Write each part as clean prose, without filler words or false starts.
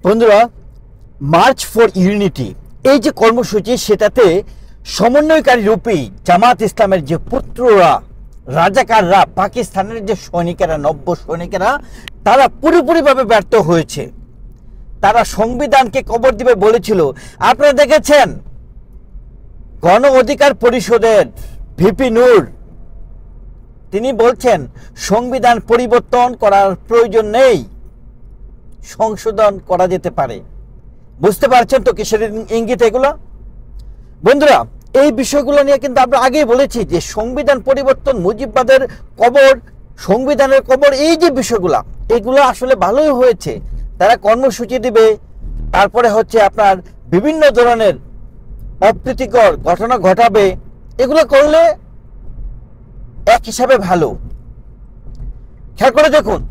বন্ধুরা, March for unity এই যে কর্মসূচি, সেটাতে সমন্বয়কারী রূপেই জামাত ইসলামের যে পুত্ররা, রাজাকাররা, পাকিস্তানের যে সৈনিকেরা, নব্য সৈনিকেরা, তারা পুরোপুরিভাবে ব্যর্থ হয়েছে। তারা সংবিধানকে কবর দিবে বলেছিল। আপনারা দেখেছেন গণ অধিকার পরিষদের ভিপি নূর তিনি বলছেন সংবিধান পরিবর্তন করার প্রয়োজন নেই, সংশোধন করা যেতে পারে। বুঝতে পারছেন তো কিসের ইঙ্গিত এগুলো? বন্ধুরা, এই বিষয়গুলো নিয়ে কিন্তু আমরা আগেই বলেছি যে সংবিধান পরিবর্তন, মুজিববাদের কবর, সংবিধানের কবর, এই যে বিষয়গুলো, এগুলো আসলে ভালোই হয়েছে। তারা কর্মসূচি দিবে, তারপরে হচ্ছে আপনার বিভিন্ন ধরনের অপ্রীতিকর ঘটনা ঘটাবে। এগুলো করলে এক হিসাবে ভালো। খেয়াল করে দেখুন,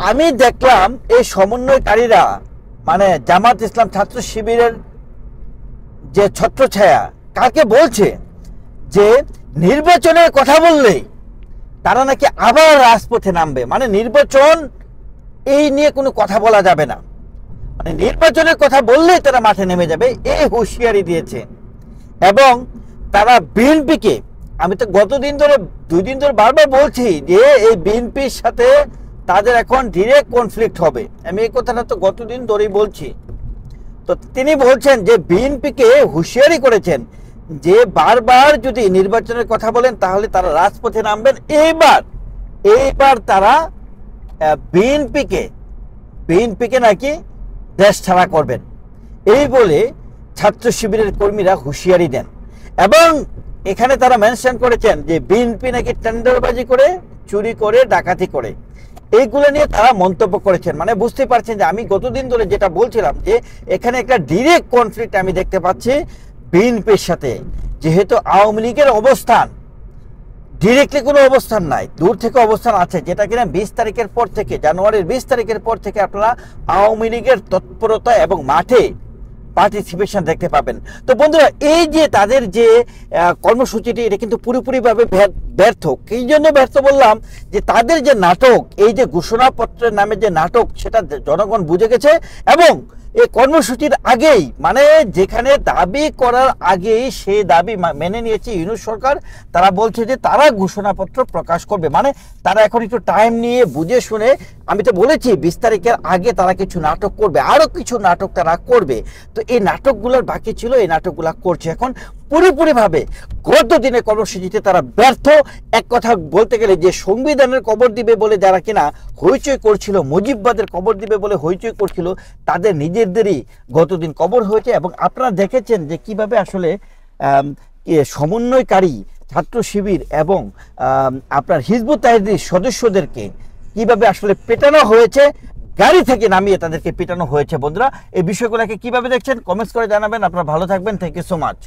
আমি দেখলাম এই সমন্বয়কারীরা মানে জামাত ইসলাম ছাত্র শিবিরের যে ছত্রছায়া কাকে বলছে যে নির্বাচনের কথা বললে তারা নাকি আবার রাজপথে নামবে। মানে নির্বাচন এই নিয়ে কোনো কথা বলা যাবে না, মানে নির্বাচনের কথা বললেই তারা মাঠে নেমে যাবে, এই হুঁশিয়ারি দিয়েছে। এবং তারা বিএনপিকে, আমি তো গতদিন ধরে 2 দিন ধরে বারবার বলছি যে এই বিএনপির সাথে তাদের এখন ডিরেক্ট কনফ্লিক্ট হবে। আমি এই কথাটা তো গতদিন ধরেই বলছি। তো তিনি বলছেন যে বিএনপিকে হুঁশিয়ারি করেছেন যে বারবার যদি নির্বাচনের কথা বলেন তাহলে তারা রাজপথে নামবেন। এইবার তারা বিএনপিকে নাকি দেশ ছাড়া করবেন, এই বলে ছাত্র শিবিরের কর্মীরা হুঁশিয়ারি দেন। এবং এখানে তারা মেনশন করেছেন যে বিএনপি নাকি টেন্ডারবাজি করে, চুরি করে, ডাকাতি করে, এইগুলো নিয়ে তারা মন্তব্য করেছেন। মানে বুঝতে পারছেন যে আমি গতদিন ধরে যেটা বলছিলাম যে এখানে একটা ডিরেক্ট কনফ্লিক্ট আমি দেখতে পাচ্ছি বিএনপির সাথে। যেহেতু আওয়ামী লীগের অবস্থান ডিরেক্টলি কোনো অবস্থান নাই, দূর থেকে অবস্থান আছে, যেটা কিনা 20 তারিখের পর থেকে, জানুয়ারির 20 তারিখের পর থেকে আপনারা আওয়ামী লীগের তৎপরতা এবং মাঠে পার্টিসিপেশন দেখতে পাবেন। তো বন্ধুরা, এই যে তাদের যে কর্মসূচিটি, এটা কিন্তু পুরোপুরিভাবে ব্যর্থ। এই জন্য ব্যর্থ বললাম যে তাদের যে নাটক, এই যে ঘোষণাপত্রের নামে যে নাটক, সেটা জনগণ বুঝে গেছে। এবং এই কর্মসূচির আগেই, মানে যেখানে দাবি করার আগেই সেই দাবি মেনে নিয়েছে ইউনূস সরকার। তারা বলছে যে তারা ঘোষণাপত্র প্রকাশ করবে, মানে তারা এখন একটু টাইম নিয়ে বুঝে শুনে, আমি তো বলেছি 20 তারিখের আগে তারা কিছু নাটক করবে, আরো কিছু নাটক তারা করবে। তো এই নাটকগুলোর বাকি ছিল, এই নাটকগুলো করছে এখন পুরোপুরিভাবে। গত দিনের কর্মসূচিতে তারা ব্যর্থ। এক কথা বলতে গেলে যে সংবিধানের কবর দিবে বলে যারা কিনা হইচই করছিল, মুজিববাদের কবর দিবে বলে হইচই করছিল, তাদের নিজেদেরই গতদিন কবর হয়েছে। এবং আপনারা দেখেছেন যে কিভাবে আসলে সমন্বয়কারী ছাত্র শিবির এবং আপনার হিজবুত তাহরির সদস্যদেরকে কিভাবে আসলে পেটানো হয়েছে, গাড়ি থেকে নামিয়ে তাদেরকে পেটানো হয়েছে। বন্ধুরা, এই বিষয়গুলোকে কিভাবে দেখছেন কমেন্টস করে জানাবেন। আপনারা ভালো থাকবেন। Thank you so much.